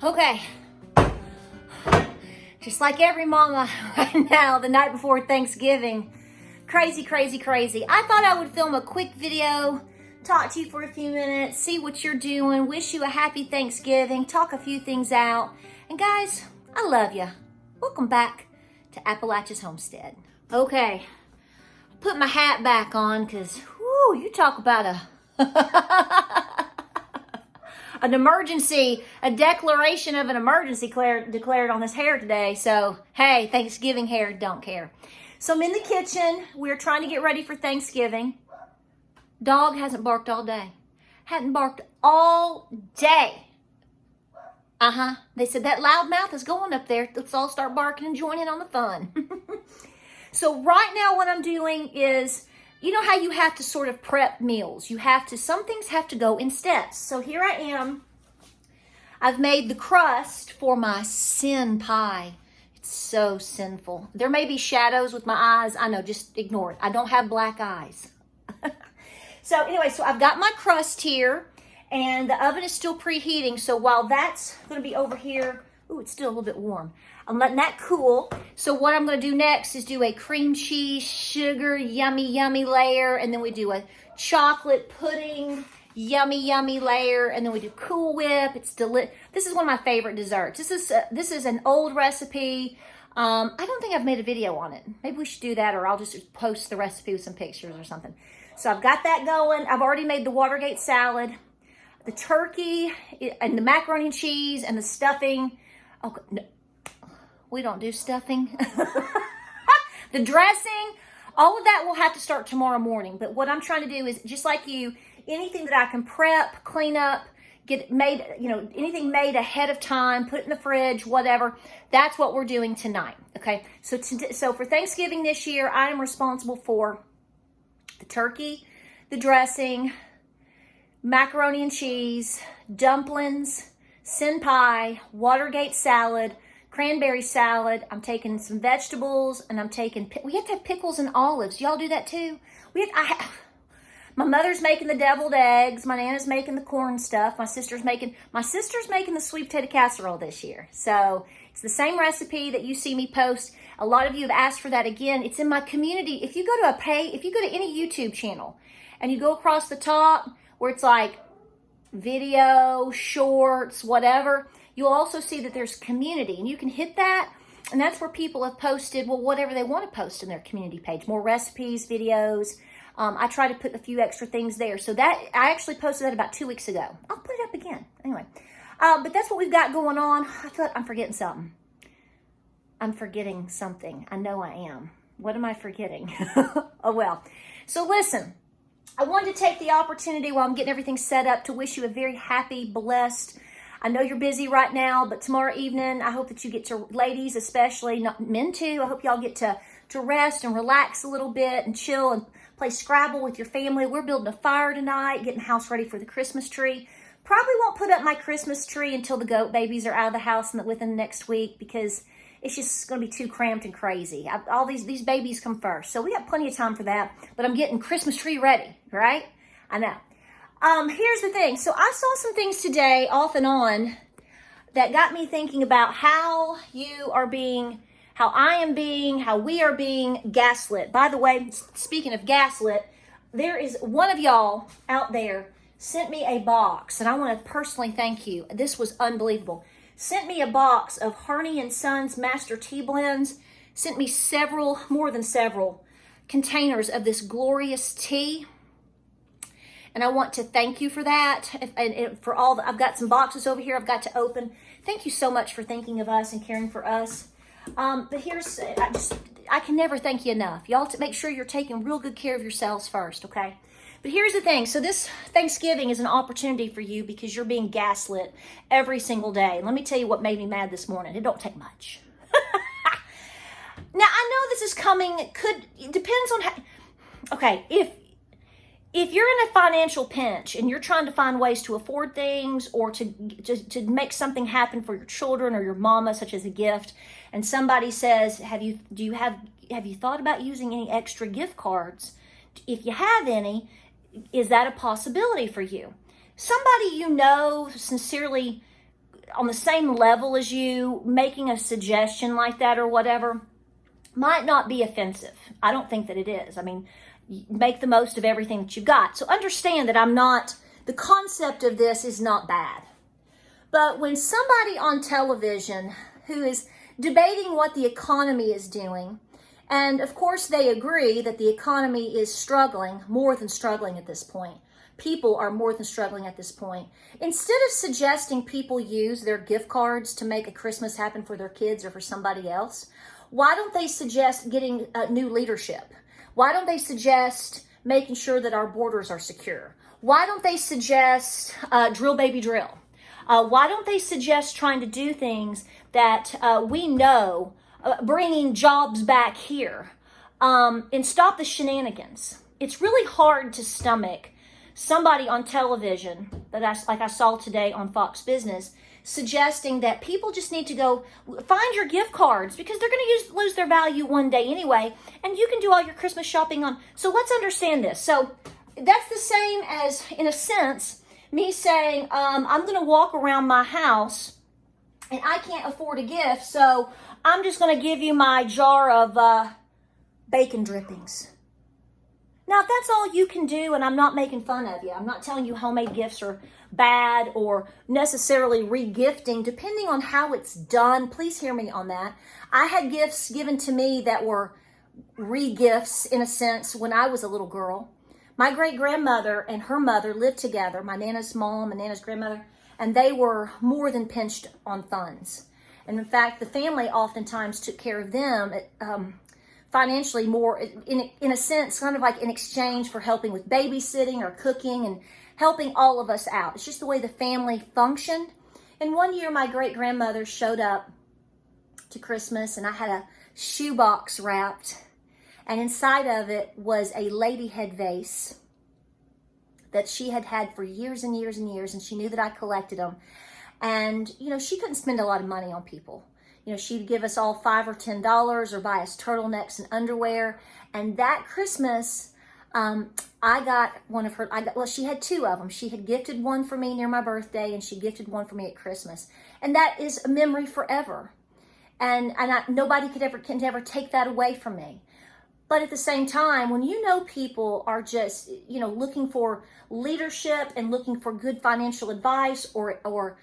Okay. Just like every mama right now, the night before Thanksgiving. Crazy, crazy, crazy. I thought I would film a quick video, talk to you for a few minutes, see what you're doing, wish you a happy Thanksgiving, talk a few things out. And guys, I love you. Welcome back to Appalachia's Homestead. Okay, put my hat back on because, whoo, you talk about an emergency, a declaration of an emergency declared on this hair today. So, hey, Thanksgiving hair, don't care. So I'm in the kitchen. We're trying to get ready for Thanksgiving. Dog hasn't barked all day. Hadn't barked all day. They said that loud mouth is going up there. Let's all start barking and join in on the fun. So right now what I'm doing is, you know how you have to sort of prep meals. Some things have to go in steps. So here I am. I've made the crust for my sin pie. It's so sinful. There may be shadows with my eyes. I know, just ignore it. I don't have black eyes. So anyway, so I've got my crust here and the oven is still preheating. So while that's going to be over here, ooh, it's still a little bit warm. I'm letting that cool. So what I'm going to do next is do a cream cheese, sugar, yummy, yummy layer. And then we do a chocolate pudding, yummy, yummy layer. And then we do Cool Whip. It's delicious. This is one of my favorite desserts. This is an old recipe. I don't think I've made a video on it. Maybe we should do that, or I'll just post the recipe with some pictures or something. So I've got that going. I've already made the Watergate salad, the turkey, and the macaroni and cheese, and the stuffing. Oh, no. We don't do stuffing. The dressing, all of that will have to start tomorrow morning. But what I'm trying to do is, just like you, anything that I can prep, clean up, get made, anything made ahead of time, put it in the fridge, whatever. That's what we're doing tonight. Okay. So for Thanksgiving this year, I am responsible for the turkey, the dressing, macaroni and cheese, dumplings, sin pie, Watergate salad, cranberry salad. I'm taking some vegetables, and we have to have pickles and olives. Y'all do that too? My mother's making the deviled eggs. My Nana's making the corn stuff. My sister's making the sweet potato casserole this year. So it's the same recipe that you see me post. A lot of you have asked for that again. It's in my community. If you go to any YouTube channel and you go across the top where it's like video, shorts, whatever, you'll also see that there's community, and you can hit that, and that's where people have posted, well, whatever they want to post in their community page, more recipes, videos. I try to put a few extra things there. So that, I actually posted that about 2 weeks ago. I'll put it up again. Anyway, but that's what we've got going on. I feel like I'm forgetting something. I'm forgetting something. I know I am. What am I forgetting? Oh, well. So listen, I wanted to take the opportunity while I'm getting everything set up to wish you a very happy, blessed, I know you're busy right now, but tomorrow evening, I hope that you get to, ladies especially, not men too, I hope y'all get to rest and relax a little bit and chill and play Scrabble with your family. We're building a fire tonight, getting the house ready for the Christmas tree. Probably won't put up my Christmas tree until the goat babies are out of the house within the next week, because it's just going to be too cramped and crazy. All these babies come first. So we got plenty of time for that, but I'm getting Christmas tree ready, right? I know. Here's the thing. So I saw some things today off and on that got me thinking about how you are being, how I am being, how we are being gaslit. By the way, speaking of gaslit, there is one of y'all out there sent me a box, and I want to personally thank you. This was unbelievable. Sent me a box of Harney & Sons Master Tea Blends. Sent me more than several containers of this glorious tea. And I want to thank you for that, and for all I've got some boxes over here I've got to open. Thank you so much for thinking of us and caring for us. But I can never thank you enough. Y'all, to make sure you're taking real good care of yourselves first, okay? But here's the thing. So this Thanksgiving is an opportunity for you because you're being gaslit every single day. Let me tell you what made me mad this morning. It don't take much. Now, I know this is coming. It depends on how. Okay, if you're in a financial pinch and you're trying to find ways to afford things or to make something happen for your children or your mama, such as a gift, and somebody says, have you thought about using any extra gift cards? If you have any, is that a possibility for you? Somebody you know sincerely on the same level as you, making a suggestion like that or whatever might not be offensive. I don't think that it is. I mean, make the most of everything that you've got. So understand that the concept of this is not bad. But when somebody on television who is debating what the economy is doing, and of course they agree that the economy is struggling, more than struggling at this point. People are more than struggling at this point. Instead of suggesting people use their gift cards to make a Christmas happen for their kids or for somebody else, why don't they suggest getting new leadership? Why don't they suggest making sure that our borders are secure? Why don't they suggest drill baby drill? Why don't they suggest trying to do things that we know, bringing jobs back here, and stop the shenanigans? It's really hard to stomach somebody on television that like I saw today on Fox Business suggesting that people just need to go find your gift cards because they're going to lose their value one day anyway, and you can do all your Christmas shopping on. So let's understand this. So that's the same as, in a sense, me saying, I'm going to walk around my house and I can't afford a gift, so I'm just going to give you my jar of bacon drippings. Now, if that's all you can do, and I'm not making fun of you, I'm not telling you homemade gifts are bad or necessarily re-gifting, depending on how it's done. Please hear me on that. I had gifts given to me that were re-gifts, in a sense, when I was a little girl. My great-grandmother and her mother lived together, my Nana's mom and Nana's grandmother, and they were more than pinched on funds. And in fact, the family oftentimes took care of them financially more, in a sense, kind of like in exchange for helping with babysitting or cooking and helping all of us out. It's just the way the family functioned. And one year, my great-grandmother showed up to Christmas, and I had a shoebox wrapped, and inside of it was a lady head vase that she had had for years and years and years, and she knew that I collected them. And, you know, she couldn't spend a lot of money on people. You know, she'd give us all $5 or $10 or buy us turtlenecks and underwear. And that Christmas, I got one of her, well, she had two of them. She had gifted one for me near my birthday, and she gifted one for me at Christmas. And that is a memory forever. And nobody can ever take that away from me. But at the same time, when you know people are just, you know, looking for leadership and looking for good financial advice or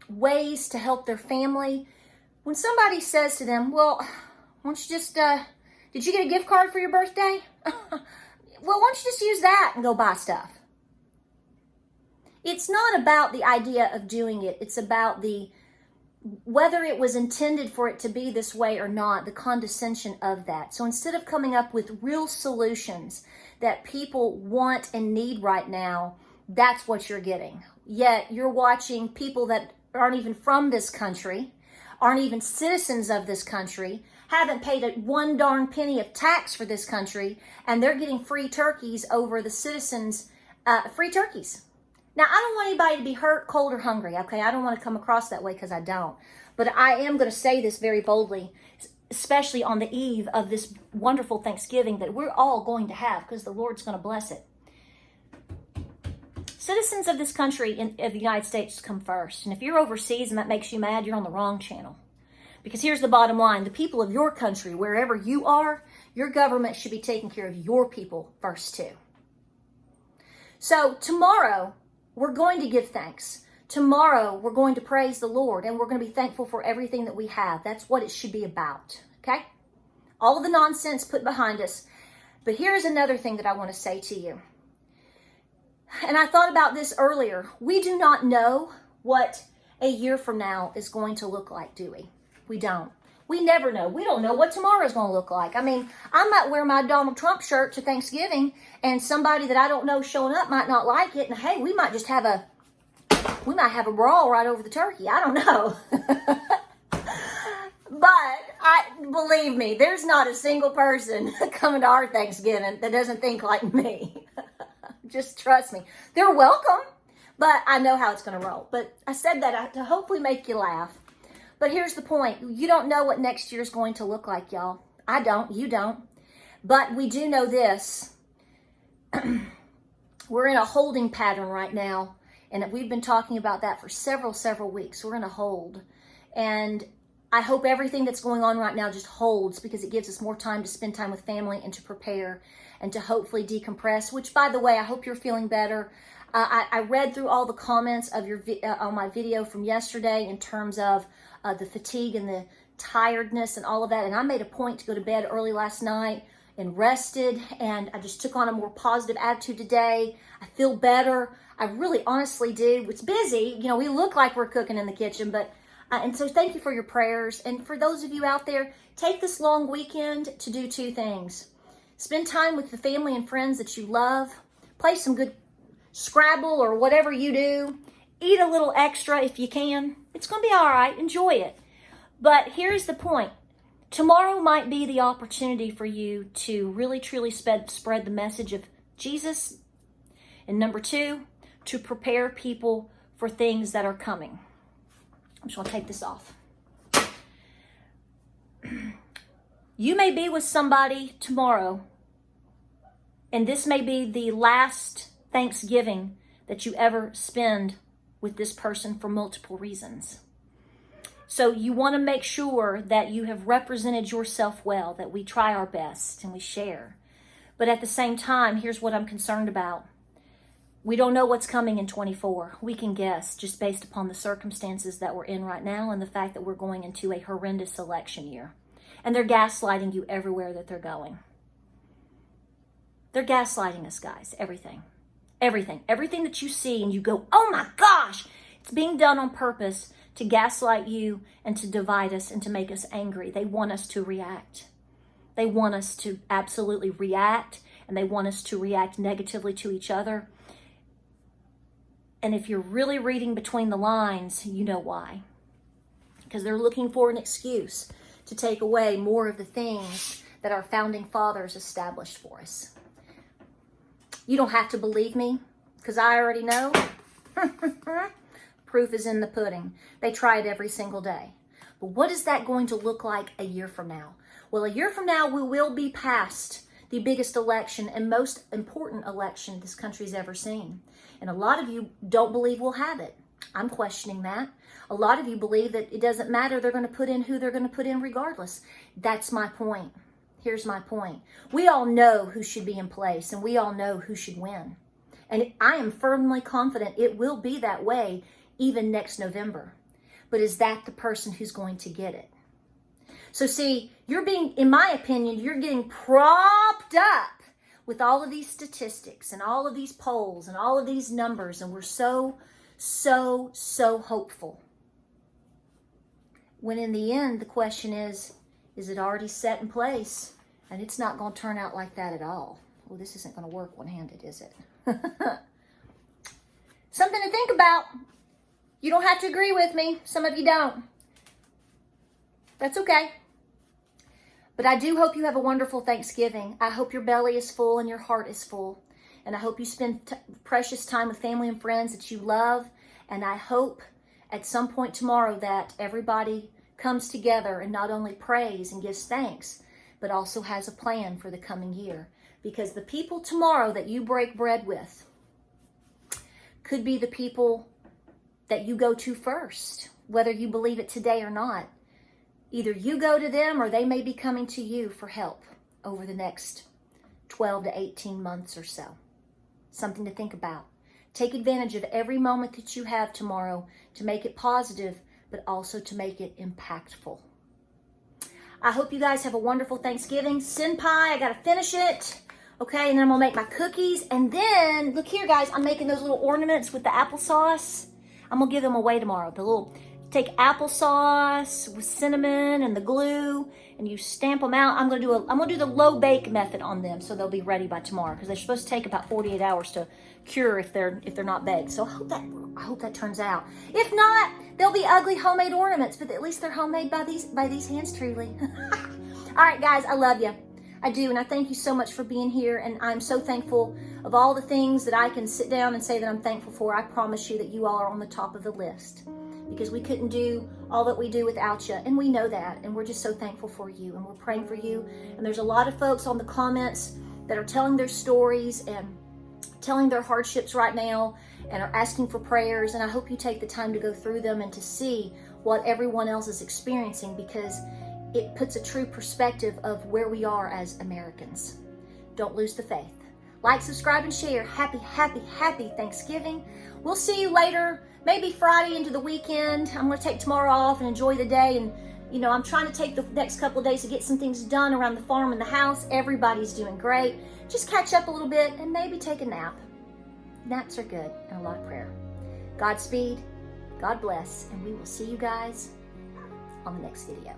ways to help their family, when somebody says to them, well, why don't you just, did you get a gift card for your birthday? Well, why don't you just use that and go buy stuff? It's not about the idea of doing it. It's about whether it was intended for it to be this way or not, the condescension of that. So instead of coming up with real solutions that people want and need right now, that's what you're getting. Yet you're watching people that aren't even from this country, aren't even citizens of this country, haven't paid a one darn penny of tax for this country, and they're getting free turkeys over the citizens' free turkeys. Now, I don't want anybody to be hurt, cold, or hungry, okay? I don't want to come across that way because I don't. But I am going to say this very boldly, especially on the eve of this wonderful Thanksgiving that we're all going to have because the Lord's going to bless it. Citizens of this country, of the United States, come first. And if you're overseas and that makes you mad, you're on the wrong channel. Because here's the bottom line. The people of your country, wherever you are, your government should be taking care of your people first too. So tomorrow, we're going to give thanks. Tomorrow, we're going to praise the Lord, and we're going to be thankful for everything that we have. That's what it should be about, okay? All of the nonsense put behind us. But here's another thing that I want to say to you. And I thought about this earlier. We do not know what a year from now is going to look like, do we? We don't. We never know. We don't know what tomorrow is going to look like. I mean, I might wear my Donald Trump shirt to Thanksgiving, and somebody that I don't know showing up might not like it. And hey, we might have a brawl right over the turkey. I don't know. But believe me, there's not a single person coming to our Thanksgiving that doesn't think like me. Just trust me. They're welcome, but I know how it's going to roll. But I said that to hopefully make you laugh. But here's the point. You don't know what next year is going to look like, y'all. I don't. You don't. But we do know this. We're in a holding pattern right now. And we've been talking about that for several weeks. We're in a hold. And I hope everything that's going on right now just holds, because it gives us more time to spend time with family and to prepare and to hopefully decompress, which, by the way, I hope you're feeling better. I read through all the comments of your on my video from yesterday in terms of the fatigue and the tiredness and all of that. And I made a point to go to bed early last night and rested, and I just took on a more positive attitude today. I feel better. I really honestly do. It's busy. You know, we look like we're cooking in the kitchen, but and so thank you for your prayers. And for those of you out there, take this long weekend to do two things. Spend time with the family and friends that you love. Play some good Scrabble or whatever you do. Eat a little extra if you can. It's going to be all right. Enjoy it. But here's the point. Tomorrow might be the opportunity for you to really, truly spread the message of Jesus. And number two, to prepare people for things that are coming. I'm just going to take this off. You may be with somebody tomorrow, and this may be the last Thanksgiving that you ever spend with this person for multiple reasons. So you want to make sure that you have represented yourself well, that we try our best and we share. But at the same time, here's what I'm concerned about. We don't know what's coming in 24. We can guess just based upon the circumstances that we're in right now and the fact that we're going into a horrendous election year. And they're gaslighting you everywhere that they're going. They're gaslighting us, guys. Everything. Everything. Everything that you see and you go, oh my gosh, it's being done on purpose to gaslight you and to divide us and to make us angry. They want us to react. They want us to absolutely react, and they want us to react negatively to each other. And if you're really reading between the lines, you know why. Because they're looking for an excuse to take away more of the things that our founding fathers established for us. You don't have to believe me, because I already know. Proof is in the pudding. They try it every single day. But what is that going to look like a year from now? Well, a year from now, we will be past the biggest election and most important election this country's ever seen. And a lot of you don't believe we'll have it. I'm questioning that. A lot of you believe that it doesn't matter. They're going to put in who they're going to put in regardless. That's my point. Here's my point. We all know who should be in place, and we all know who should win. And I am firmly confident it will be that way even next November. But is that the person who's going to get it? So see, you're being, in my opinion, you're getting propped up with all of these statistics and all of these polls and all of these numbers, and we're so hopeful. When in the end, the question is it already set in place? And it's not going to turn out like that at all. Well, this isn't going to work one-handed, is it? Something to think about. You don't have to agree with me. Some of you don't. That's okay. But I do hope you have a wonderful Thanksgiving. I hope your belly is full and your heart is full. And I hope you spend precious time with family and friends that you love. And I hope at some point tomorrow that everybody comes together and not only prays and gives thanks, but also has a plan for the coming year. Because the people tomorrow that you break bread with could be the people that you go to first, whether you believe it today or not. Either you go to them or they may be coming to you for help over the next 12 to 18 months or so. Something to think about. Take advantage of every moment that you have tomorrow to make it positive, but also to make it impactful. I hope you guys have a wonderful Thanksgiving. Sin pie, I got to finish it. Okay, and then I'm going to make my cookies. And then, look here, guys, I'm making those little ornaments with the applesauce. I'm going to give them away tomorrow. The little, take applesauce with cinnamon and the glue, and you stamp them out. I'm going to do the low bake method on them, so they'll be ready by tomorrow, because they're supposed to take about 48 hours to cure if they're not baked. So I hope that turns out. If not, they'll be ugly homemade ornaments, but at least they're homemade by these hands truly. All right, guys, I love you. I do, and I thank you so much for being here, and I'm so thankful of all the things that I can sit down and say that I'm thankful for. I promise you that you all are on the top of the list, because we couldn't do all that we do without you, and we know that, and we're just so thankful for you, and we're praying for you. And there's a lot of folks on the comments that are telling their stories, and telling their hardships right now and are asking for prayers. And I hope you take the time to go through them and to see what everyone else is experiencing, because it puts a true perspective of where we are as Americans. Don't lose the faith. Like, subscribe, and share. Happy, happy, happy Thanksgiving. We'll see you later, maybe Friday into the weekend. I'm going to take tomorrow off and enjoy the day. And, you know, I'm trying to take the next couple of days to get some things done around the farm and the house. Everybody's doing great. Just catch up a little bit and maybe take a nap. Naps are good, and a lot of prayer. Godspeed. God bless. And we will see you guys on the next video.